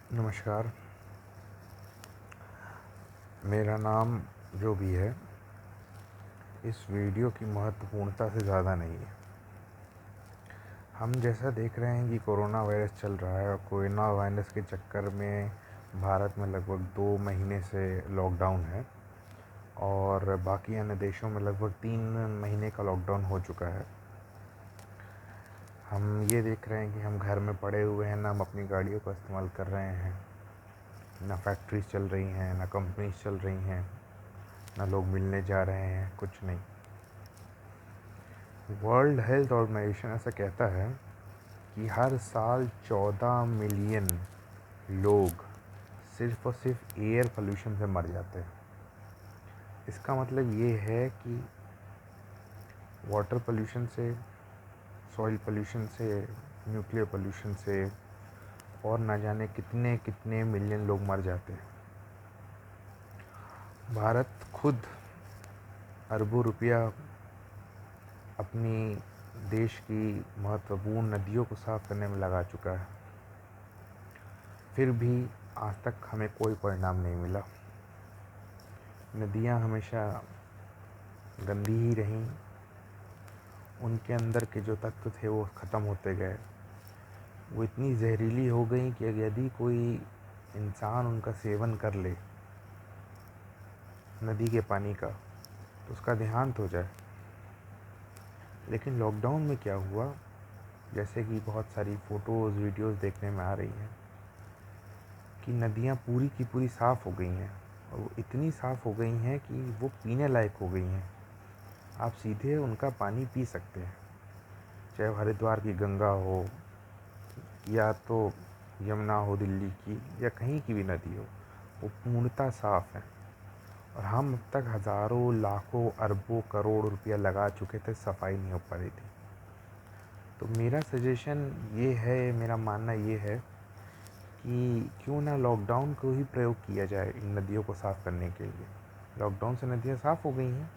नमस्कार। मेरा नाम जो भी है, इस वीडियो की महत्वपूर्णता से ज़्यादा नहीं है। हम जैसा देख रहे हैं कि कोरोना वायरस चल रहा है और कोरोना वायरस के चक्कर में भारत में लगभग 2 महीने से लॉकडाउन है और बाकी अन्य देशों में लगभग 3 महीने का लॉकडाउन हो चुका है। हम ये देख रहे हैं कि हम घर में पड़े हुए हैं, ना हम अपनी गाड़ियों का इस्तेमाल कर रहे हैं, ना फैक्ट्रीज चल रही हैं, ना कंपनीज चल रही हैं, ना लोग मिलने जा रहे हैं, कुछ नहीं। वर्ल्ड हेल्थ ऑर्गेनाइजेशन ऐसा कहता है कि हर साल 14 मिलियन लोग सिर्फ और सिर्फ एयर पोल्यूशन से मर जाते हैं। इसका मतलब ये है कि वाटर पोल्यूशन से, सॉइल पोल्यूशन से, न्यूक्लियर पोल्यूशन से और न जाने कितने कितने मिलियन लोग मर जाते हैं। भारत खुद अरबों रुपया अपनी देश की महत्वपूर्ण नदियों को साफ़ करने में लगा चुका है, फिर भी आज तक हमें कोई परिणाम नहीं मिला। नदियाँ हमेशा गंदी ही रहीं, उनके अंदर के जो तत्व थे वो ख़त्म होते गए। वो इतनी जहरीली हो गई कि यदि कोई इंसान उनका सेवन कर ले, नदी के पानी का, तो उसका देहांत हो जाए। लेकिन लॉकडाउन में क्या हुआ, जैसे कि बहुत सारी फ़ोटोज़ वीडियोज़ देखने में आ रही हैं कि नदियाँ पूरी की पूरी साफ़ हो गई हैं और वो इतनी साफ़ हो गई हैं कि वो पीने लायक हो गई हैं। आप सीधे उनका पानी पी सकते हैं, चाहे वो हरिद्वार की गंगा हो या तो यमुना हो दिल्ली की, या कहीं की भी नदी हो, वो पूर्णतः साफ़ है। और हम अब तक हज़ारों, लाखों, अरबों, करोड़ रुपया लगा चुके थे, सफाई नहीं हो पा रही थी। तो मेरा सजेशन ये है, मेरा मानना ये है कि क्यों ना लॉकडाउन को ही प्रयोग किया जाए इन नदियों को साफ़ करने के लिए। लॉकडाउन से नदियाँ साफ़ हो गई हैं,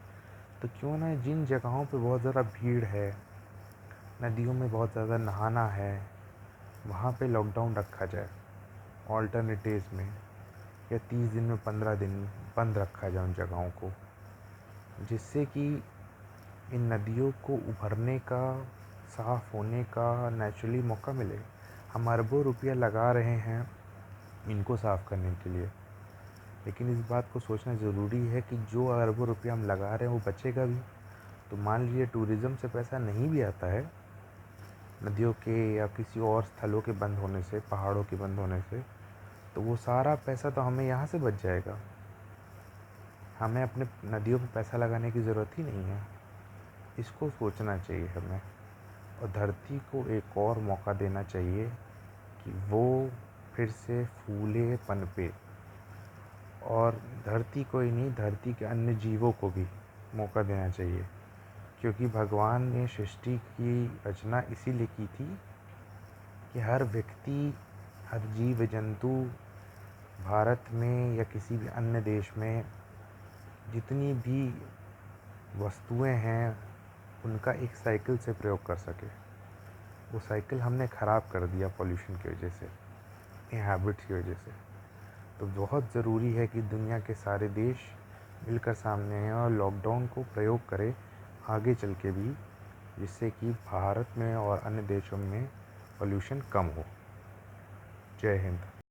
तो क्यों ना जिन जगहों पे बहुत ज़्यादा भीड़ है, नदियों में बहुत ज़्यादा नहाना है, वहाँ पे लॉकडाउन रखा जाए ऑल्टरनेटिव्स में, या 30 दिन में 15 दिन बंद रखा जाए उन जगहों को, जिससे कि इन नदियों को उभरने का, साफ़ होने का नेचुरली मौका मिले। हम अरबों रुपया लगा रहे हैं इनको साफ़ करने के लिए, लेकिन इस बात को सोचना ज़रूरी है कि जो अरबों रुपया हम लगा रहे हैं वो बचेगा भी। तो मान लीजिए टूरिज़्म से पैसा नहीं भी आता है, नदियों के या किसी और स्थलों के बंद होने से, पहाड़ों के बंद होने से, तो वो सारा पैसा तो हमें यहाँ से बच जाएगा। हमें अपने नदियों पर पैसा लगाने की ज़रूरत ही नहीं है। इसको सोचना चाहिए हमें, और धरती को एक और मौका देना चाहिए कि वो फिर से फूले, पनपे। और धरती को ही नहीं, धरती के अन्य जीवों को भी मौका देना चाहिए, क्योंकि भगवान ने सृष्टि की रचना इसीलिए की थी कि हर व्यक्ति, हर जीव जंतु भारत में या किसी भी अन्य देश में जितनी भी वस्तुएं हैं, उनका एक साइकिल से प्रयोग कर सके। वो साइकिल हमने ख़राब कर दिया पॉल्यूशन की वजह से, इन हैबिट्स की वजह से। तो बहुत ज़रूरी है कि दुनिया के सारे देश मिलकर सामने आएं और लॉकडाउन को प्रयोग करें आगे चल के भी, जिससे कि भारत में और अन्य देशों में पॉल्यूशन कम हो। जय हिंद।